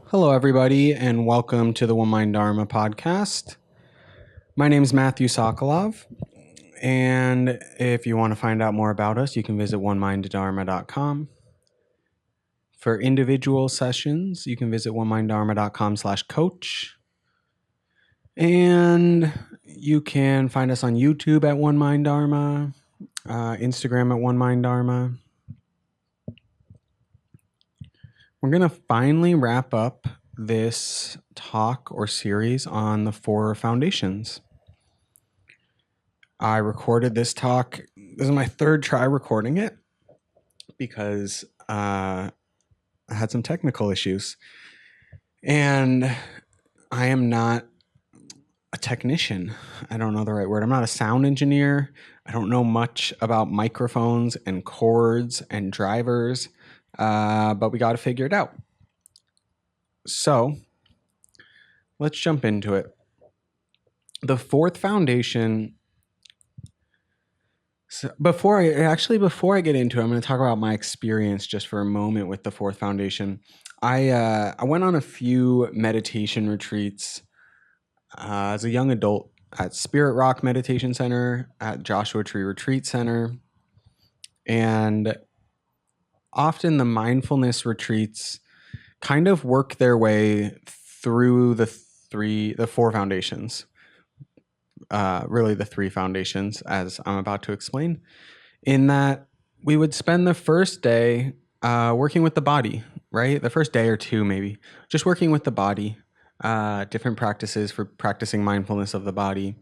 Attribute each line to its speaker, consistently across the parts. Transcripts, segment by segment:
Speaker 1: Hello, everybody, and welcome to the One Mind Dharma podcast. My name is Matthew Sokolov, and if you want to find out more about us, you can visit oneminddharma.com. For individual sessions, you can visit oneminddharma.com/coach. And you can find us on YouTube at One Mind Dharma, Instagram at One Mind Dharma. We're going to finally wrap up this talk or series on the Four Foundations. I recorded this talk. This is my third try recording it because I had some technical issues. And I am not a technician. I don't know the right word. I'm not a sound engineer. I don't know much about microphones and cords and drivers, but we got to figure it out. So let's jump into it. The Fourth Foundation. So before I get into it, I'm going to talk about my experience just for a moment with the Fourth Foundation. I went on a few meditation retreats as a young adult at Spirit Rock Meditation Center, at Joshua Tree Retreat Center, and often the mindfulness retreats kind of work their way through the four foundations. Really the three foundations, as I'm about to explain, in that we would spend the first day working with the body, right? The first day or two, maybe, just working with the body, different practices for practicing mindfulness of the body.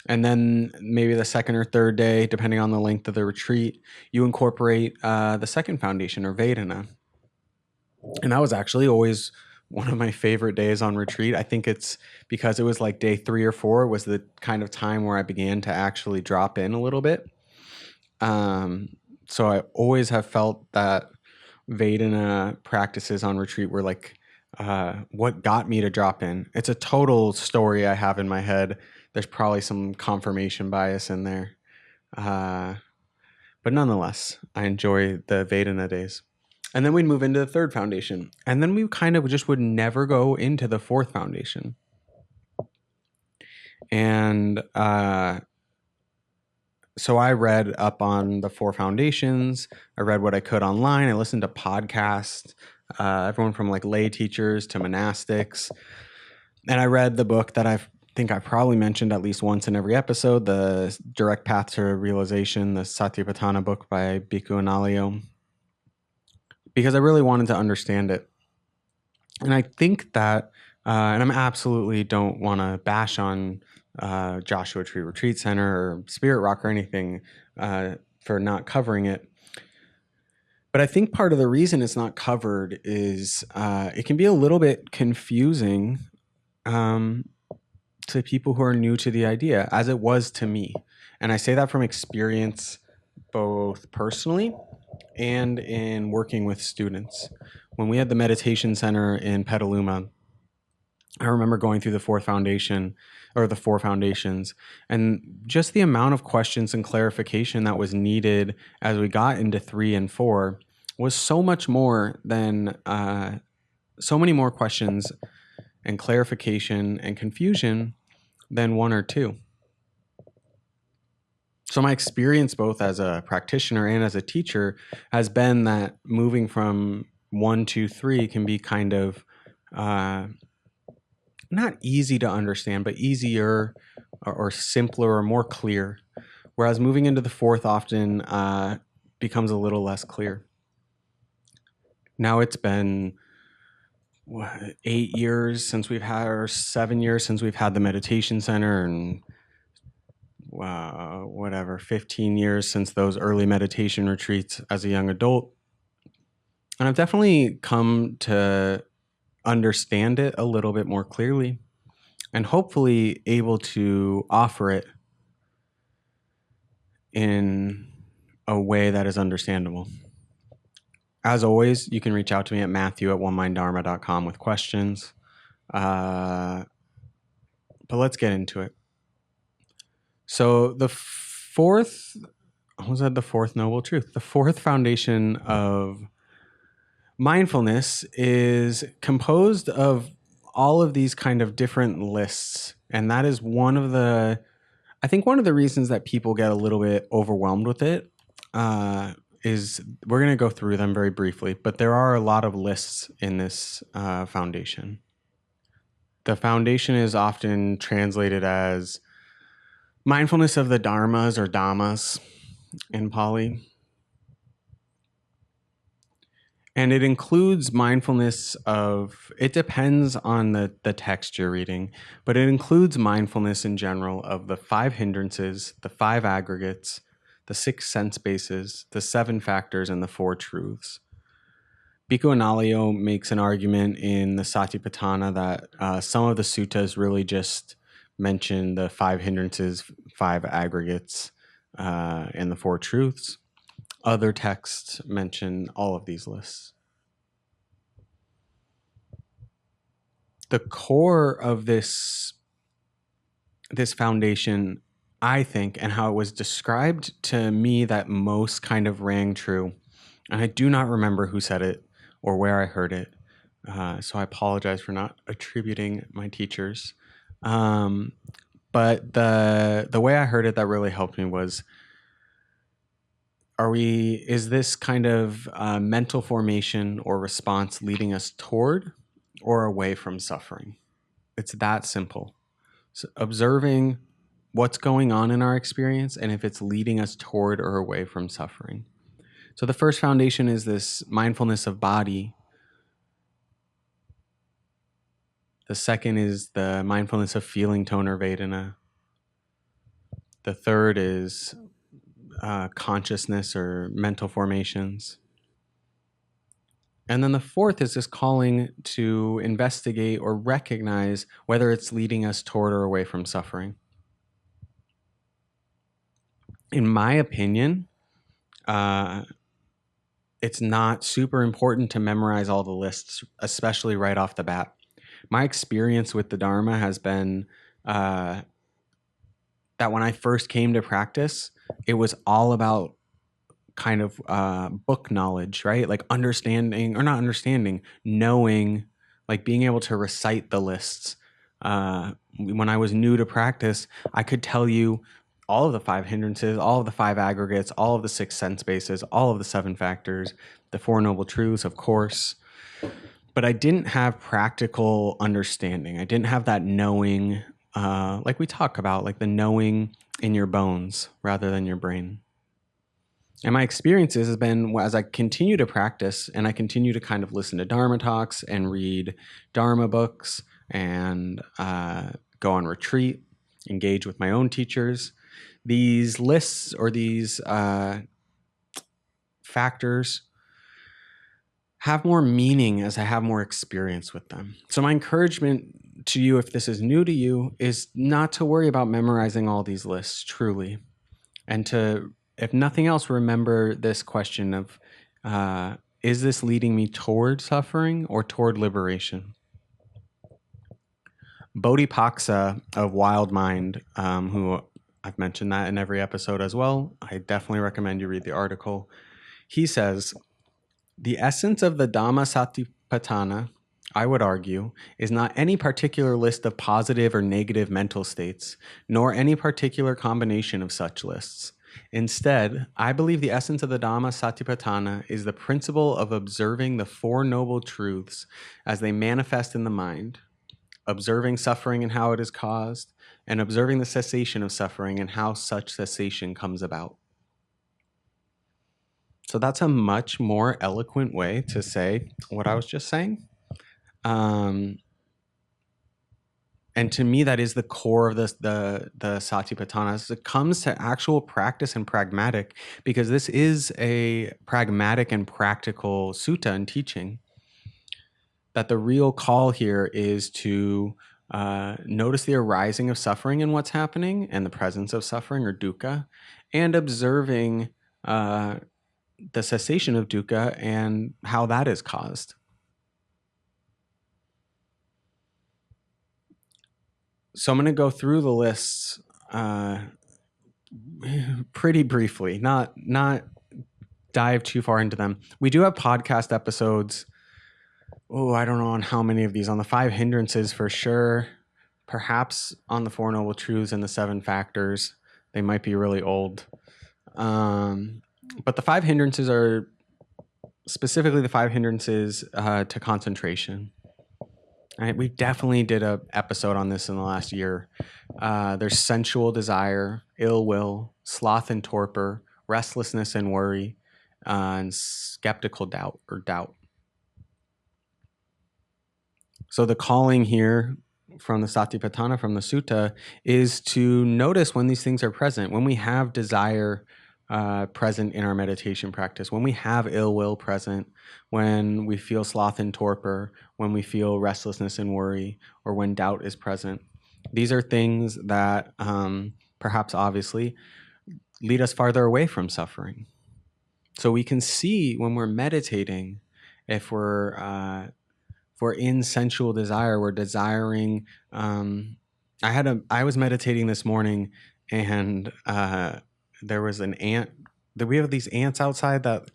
Speaker 1: And then maybe the second or third day, depending on the length of the retreat, you incorporate the second foundation, or Vedana. And that was actually always one of my favorite days on retreat. I think it's because it was like day 3 or 4 was the kind of time where I began to actually drop in a little bit. So I always have felt that Vedana practices on retreat were like what got me to drop in. It's a total story I have in my head. There's probably some confirmation bias in there. But nonetheless, I enjoy the Vedana days. And then we'd move into the third foundation. And then we kind of just would never go into the fourth foundation. And so I read up on the four foundations. I read what I could online. I listened to podcasts, everyone from like lay teachers to monastics. And I read the book that I think I probably mentioned at least once in every episode, the Direct Path to Realization, the Satipatthana book by Bhikkhu Analayo, because I really wanted to understand it. And I think that, and I'm absolutely don't want to bash on Joshua Tree Retreat Center or Spirit Rock or anything for not covering it. But I think part of the reason it's not covered is it can be a little bit confusing to people who are new to the idea, as it was to me. And I say that from experience, both personally and in working with students. When we had the meditation center in Petaluma, I remember going through the fourth foundation, or the four foundations, and just the amount of questions and clarification that was needed as we got into 3 and 4 was so much more than so many more questions and clarification and confusion than 1 or 2. So my experience both as a practitioner and as a teacher has been that moving from 1, 2, 3 can be kind of not easy to understand, but easier or simpler or more clear. Whereas moving into the fourth often becomes a little less clear. Now it's been 8 years since we've had, or 7 years since we've had the meditation center, and 15 years since those early meditation retreats as a young adult. And I've definitely come to understand it a little bit more clearly and hopefully able to offer it in a way that is understandable. As always, you can reach out to me at matthew@oneminddharma.com with questions. But let's get into it. So the fourth noble truth, the fourth foundation of Mindfulness is composed of all of these kind of different lists. And that is I think one of the reasons that people get a little bit overwhelmed with it is we're going to go through them very briefly, but there are a lot of lists in this foundation. The foundation is often translated as mindfulness of the Dharmas or Dhammas in Pali. And it includes mindfulness it depends on the text you're reading, but it includes mindfulness in general of the 5 hindrances, the 5 aggregates, the 6 sense bases, the 7 factors, and the 4 truths. Bhikkhu Analayo makes an argument in the Satipatthana that some of the suttas really just mention the 5 hindrances, 5 aggregates, and the 4 truths. Other texts mention all of these lists. The core of this foundation, I think, and how it was described to me that most kind of rang true, and I do not remember who said it or where I heard it, so I apologize for not attributing my teachers. But the way I heard it that really helped me was, is this kind of mental formation or response leading us toward or away from suffering? It's that simple. So observing what's going on in our experience and if it's leading us toward or away from suffering. So the first foundation is this mindfulness of body. The second is the mindfulness of feeling, tone, or Vedana. The third is consciousness or mental formations. And then the fourth is this calling to investigate or recognize whether it's leading us toward or away from suffering. In my opinion, it's not super important to memorize all the lists, especially right off the bat. My experience with the Dharma has been that when I first came to practice, it was all about kind of book knowledge, right? Like knowing, like being able to recite the lists. When I was new to practice, I could tell you all of the 5 hindrances, all of the 5 aggregates, all of the 6 sense bases, all of the 7 factors, the 4 noble truths, of course. But I didn't have practical understanding. I didn't have that knowing, like we talk about, like the knowing in your bones rather than your brain. And my experiences has been, as I continue to practice and I continue to kind of listen to Dharma talks and read Dharma books and go on retreat, engage with my own teachers, these lists or these factors have more meaning as I have more experience with them. So my encouragement to you, if this is new to you, is not to worry about memorizing all these lists, truly. And to, if nothing else, remember this question of, is this leading me toward suffering or toward liberation? Bodhipaksa of Wild Mind, who I've mentioned that in every episode as well. I definitely recommend you read the article. He says, the essence of the Dhamma Satipatthana, I would argue, is not any particular list of positive or negative mental states, nor any particular combination of such lists. Instead, I believe the essence of the Dhamma Satipatthana is the principle of observing the 4 noble truths as they manifest in the mind, observing suffering and how it is caused, and observing the cessation of suffering and how such cessation comes about. So that's a much more eloquent way to say what I was just saying. And to me, that is the core of the Satipatthana. As it comes to actual practice and pragmatic, because this is a pragmatic and practical sutta and teaching, that the real call here is to notice the arising of suffering and what's happening and the presence of suffering or dukkha, and observing the cessation of dukkha and how that is caused. So I'm going to go through the lists pretty briefly, not dive too far into them. We do have podcast episodes. Oh, I don't know on how many of these. On the 5 hindrances for sure. Perhaps on the 4 noble truths and the 7 factors. They might be really old. But the 5 hindrances are specifically the 5 hindrances to concentration. Right? We definitely did an episode on this in the last year. There's sensual desire, ill will, sloth and torpor, restlessness and worry, and skeptical doubt or doubt. So the calling here from the Satipatthana, from the sutta, is to notice when these things are present, when we have desire present in our meditation practice, when we have ill will present, when we feel sloth and torpor, when we feel restlessness and worry, or when doubt is present. These are things that perhaps obviously lead us farther away from suffering. So we can see when we're meditating, if we're in sensual desire, we're desiring. I was meditating this morning, and there was an ant. We have these ants outside that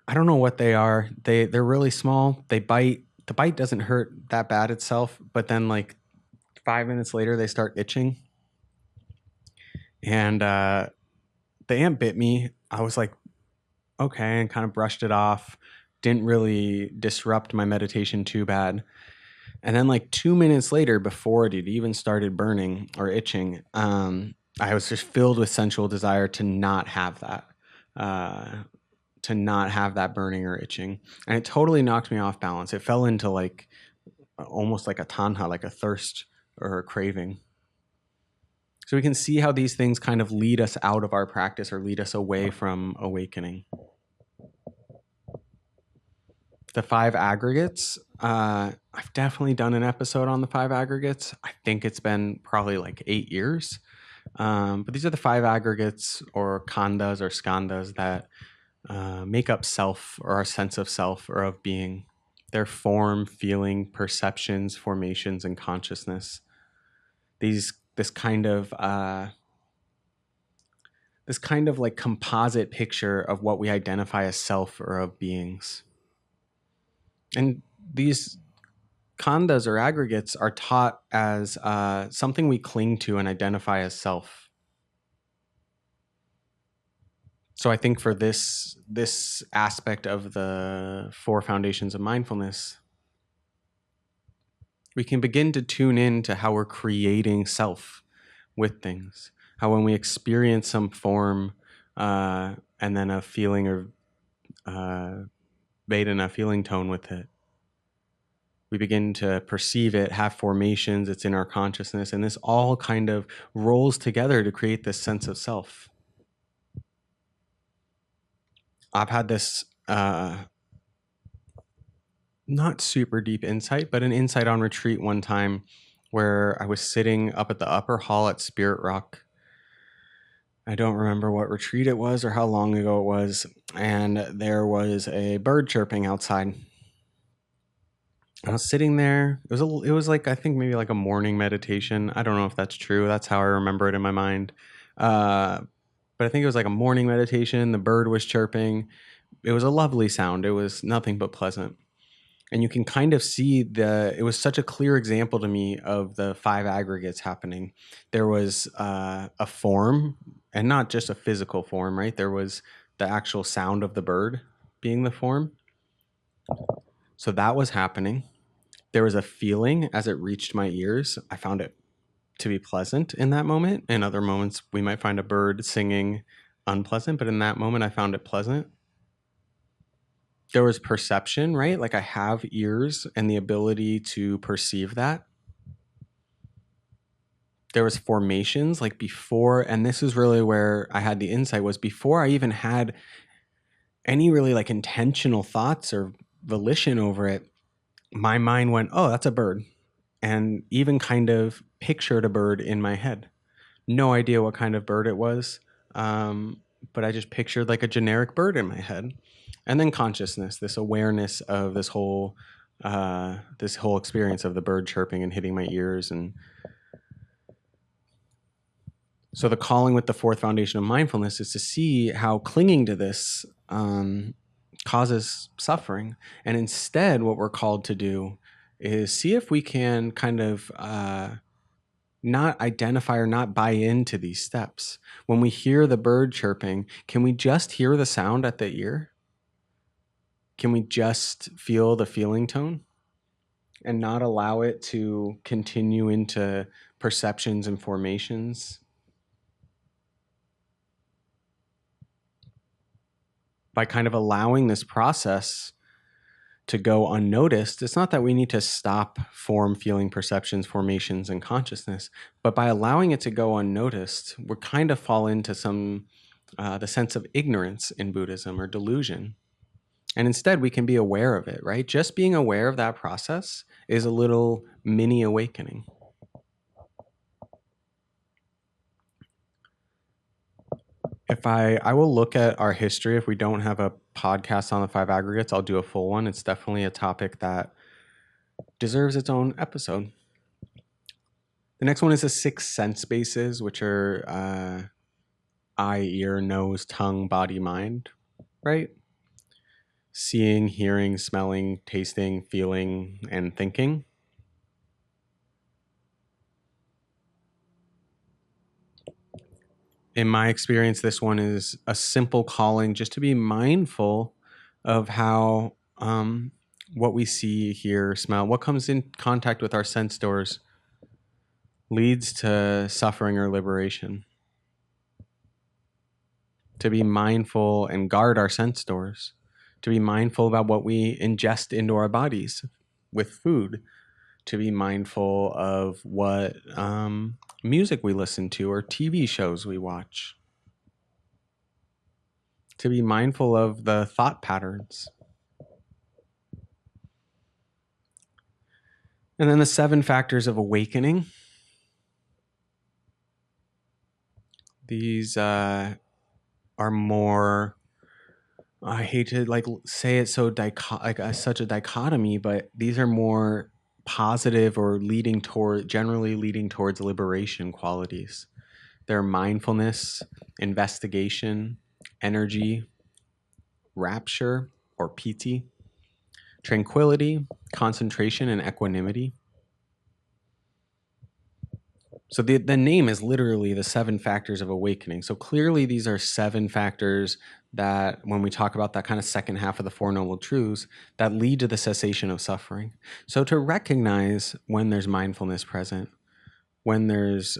Speaker 1: I don't know what they are. They're really small. They bite. The bite doesn't hurt that bad itself, but then like 5 minutes later, they start itching. And the ant bit me. I was like, okay, and kind of brushed it off. Didn't really disrupt my meditation too bad. And then like 2 minutes later, before it had even started burning or itching, I was just filled with sensual desire to not have that, burning or itching. And it totally knocked me off balance. It fell into like almost like a tanha, like a thirst or a craving. So we can see how these things kind of lead us out of our practice or lead us away from awakening. The 5 aggregates, I've definitely done an episode on the 5 aggregates. I think it's been probably like 8 years. But these are the 5 aggregates or khandhas or skandhas that make up self or our sense of self or of being. Their form, feeling, perceptions, formations, and consciousness. This kind of like composite picture of what we identify as self or of beings. And these khandhas or aggregates are taught as something we cling to and identify as self. So I think for this aspect of the 4 foundations of mindfulness, we can begin to tune in to how we're creating self with things. How when we experience some form and then a feeling or Vedana, feeling tone with it, we begin to perceive it, have formations, it's in our consciousness, and this all kind of rolls together to create this sense of self. I've had this not super deep insight, but an insight on retreat one time where I was sitting up at the upper hall at Spirit Rock. I don't remember what retreat it was or how long ago it was, and there was a bird chirping outside. I was sitting there. It was like, I think maybe like a morning meditation. I don't know if that's true. That's how I remember it in my mind. But I think it was like a morning meditation. The bird was chirping. It was a lovely sound. It was nothing but pleasant. And you can kind of see it was such a clear example to me of the 5 aggregates happening. There was a form, and not just a physical form, right? There was the actual sound of the bird being the form. So that was happening. There was a feeling as it reached my ears. I found it to be pleasant in that moment. In other moments, we might find a bird singing unpleasant, but in that moment, I found it pleasant. There was perception, right? Like I have ears and the ability to perceive that. There was formations like before, and this is really where I had the insight, was before I even had any really like intentional thoughts or volition over it, my mind went, oh, that's a bird. And even kind of pictured a bird in my head. No idea what kind of bird it was, but I just pictured like a generic bird in my head. And then consciousness, this awareness of this whole experience of the bird chirping and hitting my ears. And so the calling with the 4th foundation of mindfulness is to see how clinging to this causes suffering. And instead, what we're called to do is see if we can kind of not identify or not buy into these steps. When we hear the bird chirping, can we just hear the sound at the ear? Can we just feel the feeling tone and not allow it to continue into perceptions and formations? By kind of allowing this process to go unnoticed, it's not that we need to stop form, feeling, perceptions, formations, and consciousness, but by allowing it to go unnoticed, we kind of fall into the sense of ignorance in Buddhism or delusion. And instead, we can be aware of it, right? Just being aware of that process is a little mini awakening. If I will look at our history, if we don't have a podcast on the five aggregates, I'll do a full one. It's definitely a topic that deserves its own episode. The next one is the six sense bases, which are eye, ear, nose, tongue, body, mind, right? Seeing, hearing, smelling, tasting, feeling, and thinking. In my experience, this one is a simple calling just to be mindful of how what we see, hear, smell, what comes in contact with our sense doors leads to suffering or liberation. To be mindful and guard our sense doors, to be mindful about what we ingest into our bodies with food, to be mindful of what music we listen to or TV shows we watch, to be mindful of the thought patterns. And then the seven factors of awakening. These are more, I hate to say it so such a dichotomy, but these are more positive or generally leading towards liberation qualities. They're mindfulness, investigation, energy, rapture or piti, tranquility, concentration, and equanimity. So the name is literally the seven factors of awakening. So clearly these are seven factors that, when we talk about that kind of second half of the Four Noble Truths, that lead to the cessation of suffering. So to recognize when there's mindfulness present, when there's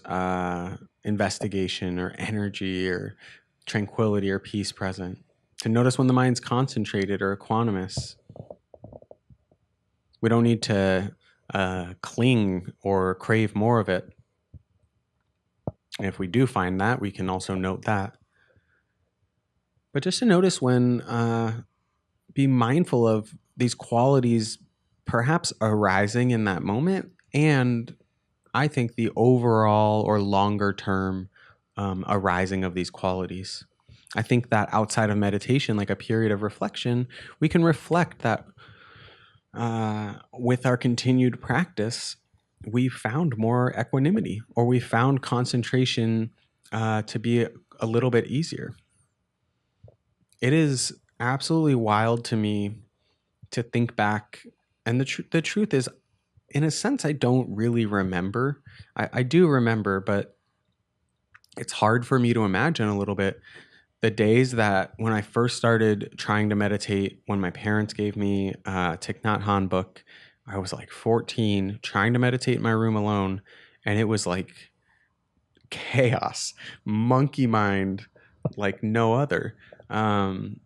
Speaker 1: investigation or energy or tranquility or peace present, to notice when the mind's concentrated or equanimous. We don't need to cling or crave more of it. And if we do find that, we can also note that. But just to notice when, be mindful of these qualities perhaps arising in that moment, and I think the overall or longer term arising of these qualities. I think that outside of meditation, like a period of reflection, we can reflect that with our continued practice, we found more equanimity, or we found concentration to be a little bit easier. It is absolutely wild to me to think back, and the truth is, in a sense, I don't really remember. I do remember, but it's hard for me to imagine a little bit the days that when I first started trying to meditate, when my parents gave me a Thich Nhat Hanh book, I was like 14, trying to meditate in my room alone, and it was like chaos, monkey mind, like no other. And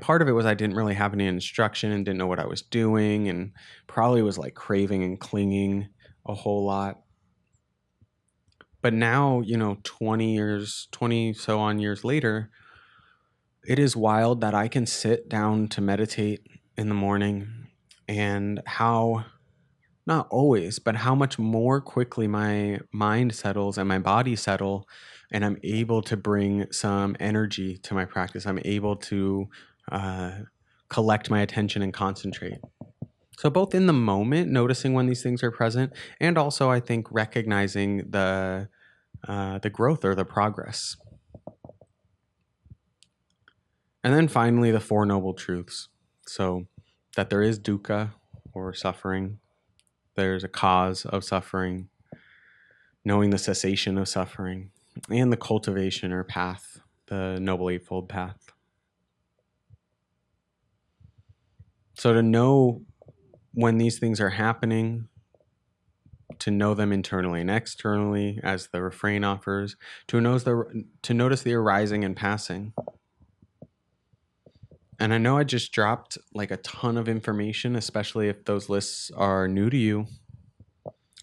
Speaker 1: part of it was I didn't really have any instruction and didn't know what I was doing, and probably was like craving and clinging a whole lot. But now, 20 so on years later, it is wild that I can sit down to meditate in the morning, and how, not always, but how much more quickly my mind settles and my body settle, and I'm able to bring some energy to my practice. I'm able to collect my attention and concentrate. So both in the moment, noticing when these things are present, and also I think recognizing the growth or the progress. And then finally, the Four Noble Truths. So that there is dukkha, or suffering, there's a cause of suffering, knowing the cessation of suffering, and the cultivation or path, the Noble Eightfold Path. So to know when these things are happening, to know them internally and externally, as the refrain offers, to notice the arising and passing. And I know I just dropped like a ton of information, especially if those lists are new to you.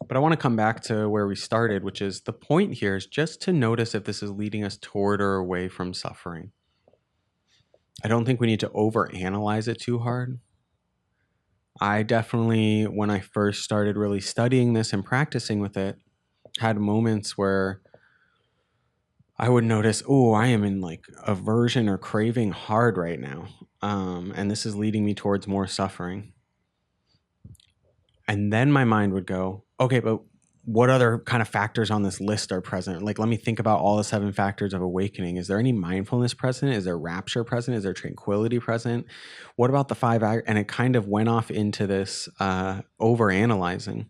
Speaker 1: But I want to come back to where we started, which is the point here is just to notice if this is leading us toward or away from suffering. I don't think we need to overanalyze it too hard. I definitely, when I first started really studying this and practicing with it, had moments where I would notice, oh, I am in like aversion or craving hard right now. And this is leading me towards more suffering. And then my mind would go, okay, but what other kind of factors on this list are present? Like, let me think about all the 7 factors of awakening. Is there any mindfulness present? Is there rapture present? Is there tranquility present? What about the 5? And it kind of went off into this over analyzing.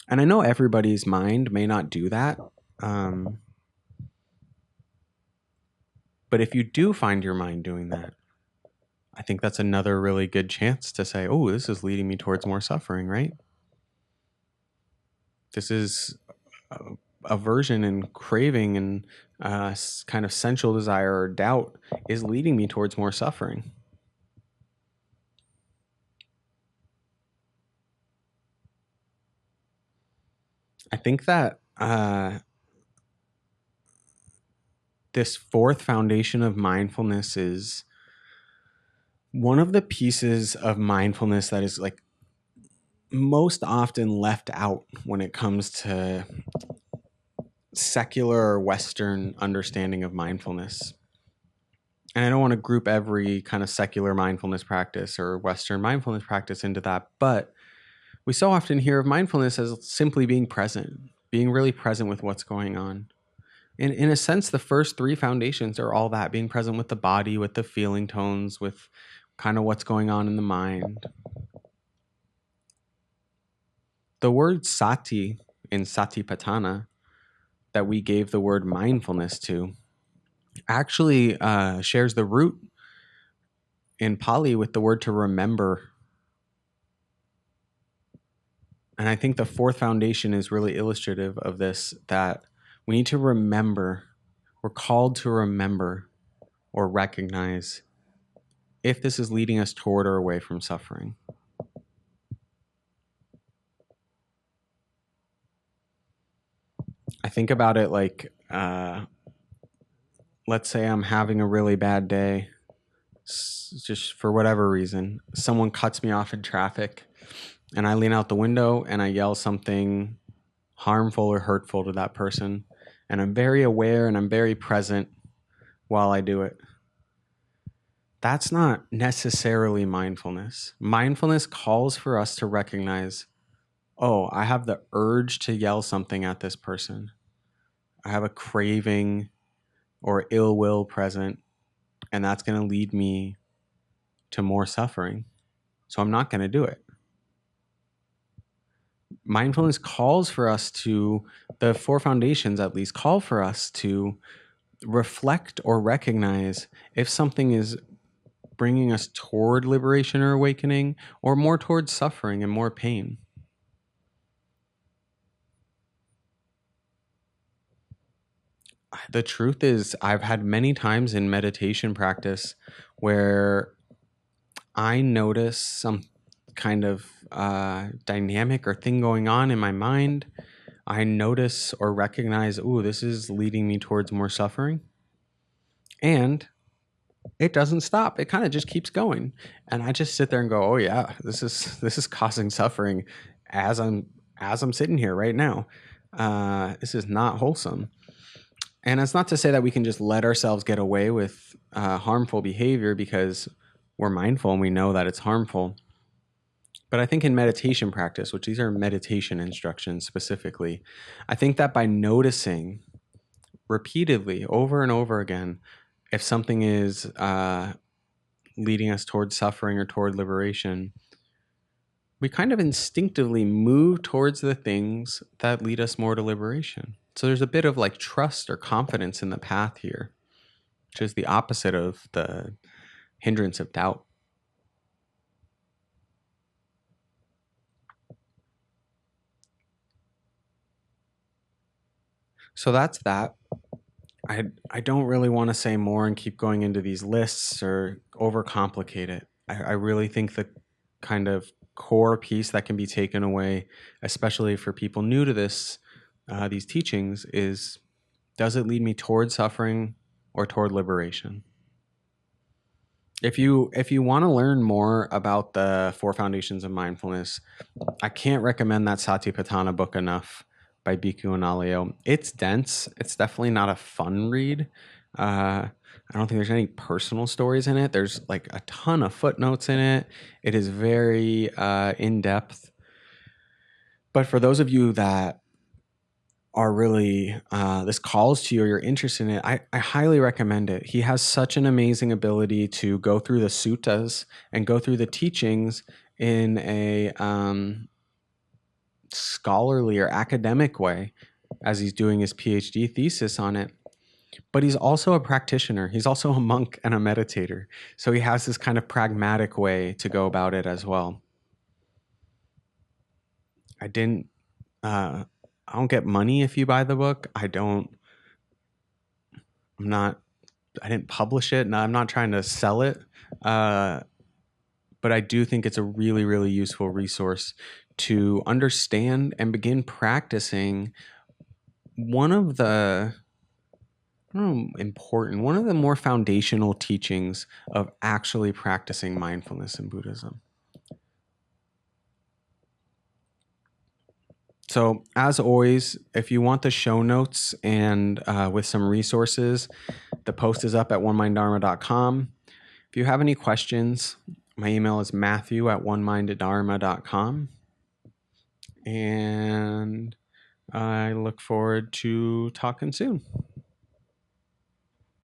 Speaker 1: And I know everybody's mind may not do that. But if you do find your mind doing that, I think that's another really good chance to say, oh, this is leading me towards more suffering, right? This is aversion and craving and kind of sensual desire or doubt is leading me towards more suffering. I think that this fourth foundation of mindfulness is one of the pieces of mindfulness that is like most often left out when it comes to secular or Western understanding of mindfulness. And I don't want to group every kind of secular mindfulness practice or Western mindfulness practice into that, but we so often hear of mindfulness as simply being present, being really present with what's going on. And in a sense, the first 3 foundations are all that, being present with the body, with the feeling tones, with kind of what's going on in the mind. The word sati in satipatthana that we gave the word mindfulness to actually shares the root in Pali with the word to remember. And I think the 4th foundation is really illustrative of this, that we need to remember, we're called to remember or recognize if this is leading us toward or away from suffering. I think about it like, let's say I'm having a really bad day, just for whatever reason. Someone cuts me off in traffic, and I lean out the window and I yell something harmful or hurtful to that person. And I'm very aware and I'm very present while I do it. That's not necessarily mindfulness. Mindfulness calls for us to recognize, oh, I have the urge to yell something at this person. I have a craving or ill will present, and that's going to lead me to more suffering. So I'm not going to do it. Mindfulness calls for us to, the 4 foundations at least, call for us to reflect or recognize if something is bringing us toward liberation or awakening, or more towards suffering and more pain. The truth is, I've had many times in meditation practice where I notice some kind of dynamic or thing going on in my mind. I notice or recognize, ooh, this is leading me towards more suffering. And it doesn't stop. It kind of just keeps going. And I just sit there and go, oh yeah, this is causing suffering as I'm sitting here right now. This is not wholesome. And it's not to say that we can just let ourselves get away with harmful behavior because we're mindful and we know that it's harmful. But I think in meditation practice, which these are meditation instructions specifically, I think that by noticing repeatedly over and over again if something is leading us toward suffering or toward liberation, we kind of instinctively move towards the things that lead us more to liberation. So there's a bit of like trust or confidence in the path here, which is the opposite of the hindrance of doubt. So that's that. I don't really want to say more and keep going into these lists or overcomplicate it. I really think the kind of core piece that can be taken away, especially for people new to these teachings, is, does it lead me toward suffering or toward liberation? If you want to learn more about the Four Foundations of Mindfulness, I can't recommend that Satipatthana book enough by Bhikkhu Analayo. It's dense. It's definitely not a fun read. I don't think there's any personal stories in it. There's like a ton of footnotes in it. It is very in depth. But for those of you that are really this calls to you or you're interested in it, I highly recommend it. He has such an amazing ability to go through the suttas and go through the teachings in a scholarly or academic way as he's doing his PhD thesis on it. But he's also a practitioner. He's also a monk and a meditator. So he has this kind of pragmatic way to go about it as well. I didn't I don't get money if you buy the book. I didn't publish it. No, I'm not trying to sell it. But I do think it's a really, really useful resource to understand and begin practicing one of the one of the more foundational teachings of actually practicing mindfulness in Buddhism. So, as always, if you want the show notes and with some resources, the post is up at oneminddharma.com. If you have any questions, my email is matthew@onemindedharma.com. And I look forward to talking soon.